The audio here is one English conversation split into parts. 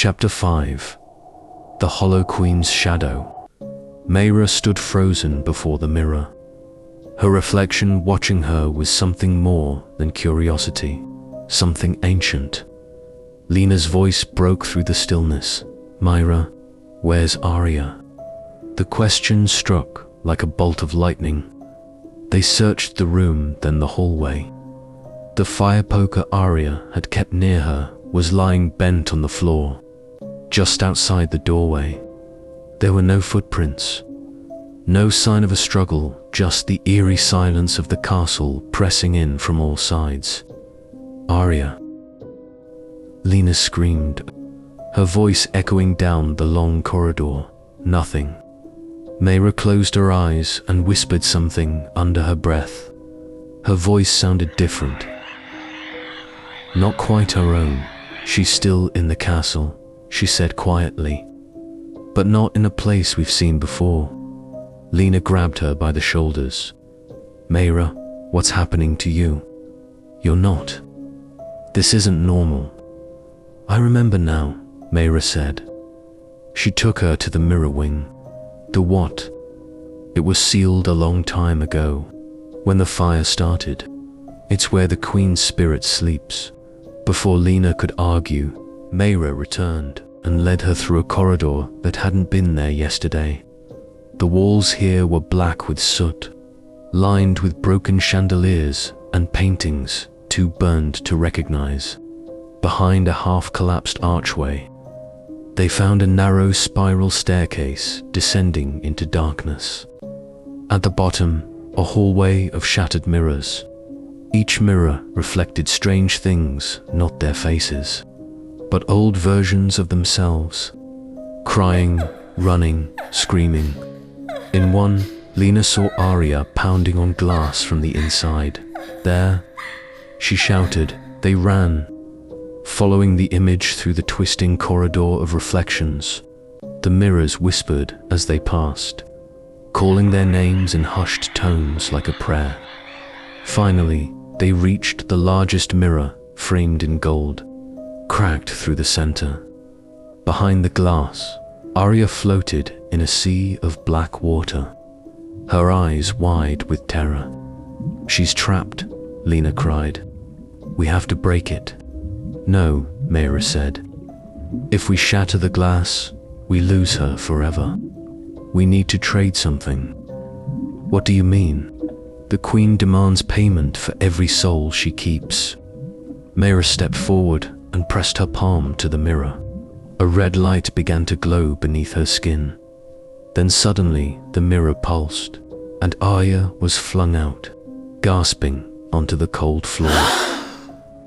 Chapter 5. The Hollow Queen's Shadow. Mayra stood frozen before the mirror. Her reflection watching her was something more than curiosity, something ancient. Lena's voice broke through the stillness. Mayra, where's Arya? The question struck like a bolt of lightning. They searched the room, then the hallway. The fire poker Arya had kept near her was lying bent on the floor, just outside the doorway. There were no footprints, no sign of a struggle, just the eerie silence of the castle pressing in from all sides. Arya. Lena screamed, her voice echoing down the long corridor. Nothing. Mayra closed her eyes and whispered something under her breath. Her voice sounded different. Not quite her own. She's still in the castle, she said quietly, but not in a place we've seen before. Lena grabbed her by the shoulders. Mayra, what's happening to you? You're not. This isn't normal. I remember now, Mayra said. She took her to the mirror wing. The what? It was sealed a long time ago, when the fire started. It's where the Queen's spirit sleeps. Before Lena could argue, Mayra returned and led her through a corridor that hadn't been there yesterday. The walls here were black with soot, lined with broken chandeliers and paintings too burned to recognize. Behind a half-collapsed archway, they found a narrow spiral staircase descending into darkness. At the bottom, a hallway of shattered mirrors. Each mirror reflected strange things, not their faces, but old versions of themselves, crying, running, screaming. In one, Lena saw Arya pounding on glass from the inside. There, she shouted. They ran, following the image through the twisting corridor of reflections. The mirrors whispered as they passed, calling their names in hushed tones like a prayer. Finally, they reached the largest mirror, framed in gold, cracked through the center. Behind the glass, Arya floated in a sea of black water, her eyes wide with terror. She's trapped, Lena cried. We have to break it. No, Mayra said. If we shatter the glass, we lose her forever. We need to trade something. What do you mean? The Queen demands payment for every soul she keeps. Mayra stepped forward and pressed her palm to the mirror. A red light began to glow beneath her skin. Then suddenly the mirror pulsed, and Arya was flung out, gasping onto the cold floor.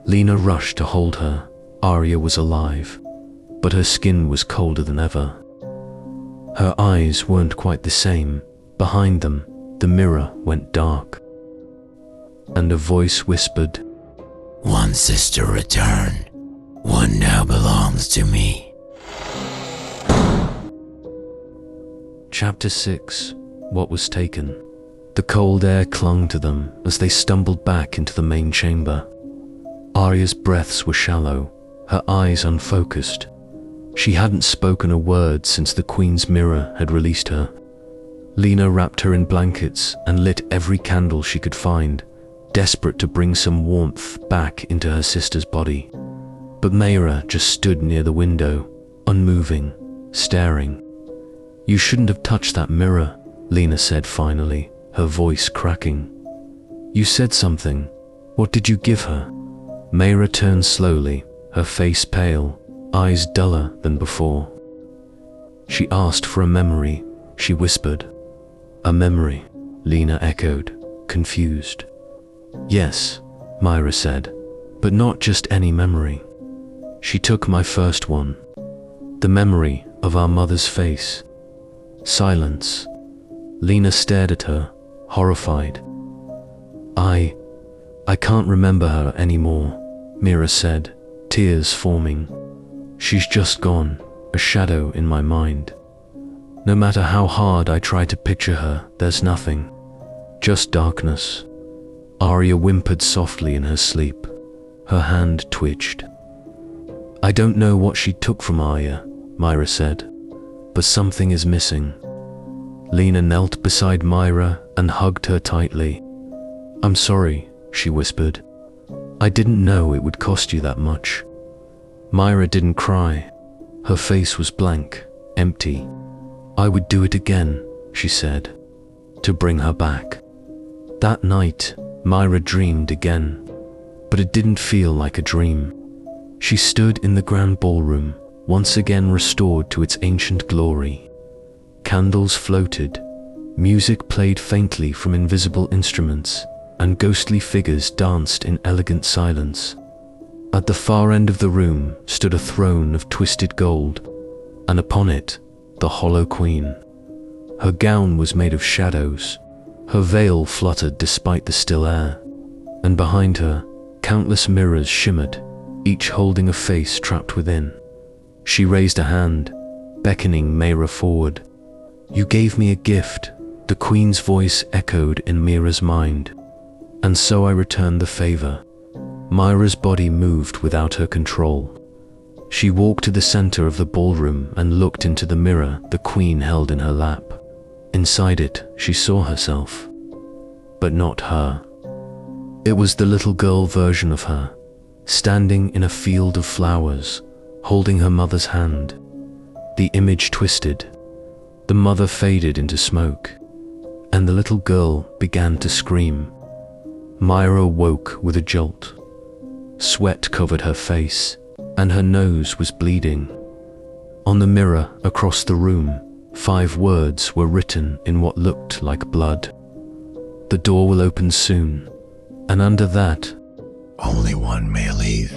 Lena rushed to hold her. Arya was alive, but her skin was colder than ever. Her eyes weren't quite the same. Behind them, the mirror went dark, and a voice whispered, One sister returned. One now belongs to me. Chapter 6. What was taken? The cold air clung to them as they stumbled back into the main chamber. Arya's breaths were shallow, her eyes unfocused. She hadn't spoken a word since the Queen's mirror had released her. Lena wrapped her in blankets and lit every candle she could find, desperate to bring some warmth back into her sister's body. But Mayra just stood near the window, unmoving, staring. You shouldn't have touched that mirror, Lena said finally, her voice cracking. You said something. What did you give her? Mayra turned slowly, her face pale, eyes duller than before. She asked for a memory, she whispered. A memory, Lena echoed, confused. Yes, Mayra said, but not just any memory. She took my first one, the memory of our mother's face. Silence. Lena stared at her, horrified. I can't remember her anymore, Mayra said, tears forming. She's just gone, a shadow in my mind. No matter how hard I try to picture her, there's nothing. Just darkness. Arya whimpered softly in her sleep. Her hand twitched. I don't know what she took from Aya, Myra said, but something is missing. Lena knelt beside Myra and hugged her tightly. I'm sorry, she whispered. I didn't know it would cost you that much. Myra didn't cry. Her face was blank, empty. I would do it again, she said, to bring her back. That night, Myra dreamed again, but it didn't feel like a dream. She stood in the grand ballroom, once again restored to its ancient glory. Candles floated, music played faintly from invisible instruments, and ghostly figures danced in elegant silence. At the far end of the room stood a throne of twisted gold, and upon it, the Hollow Queen. Her gown was made of shadows, her veil fluttered despite the still air, and behind her, countless mirrors shimmered, each holding a face trapped within. She raised a hand, beckoning Myra forward. You gave me a gift, the Queen's voice echoed in Myra's mind. And so I returned the favor. Myra's body moved without her control. She walked to the center of the ballroom and looked into the mirror the Queen held in her lap. Inside it, she saw herself, but not her. It was the little girl version of her, standing in a field of flowers, holding her mother's hand. The image twisted. The mother faded into smoke, and the little girl began to scream. Myra woke with a jolt. Sweat covered her face, and her nose was bleeding. On the mirror across the room, 5 words were written in what looked like blood. The door will open soon, and under that, Only one may leave.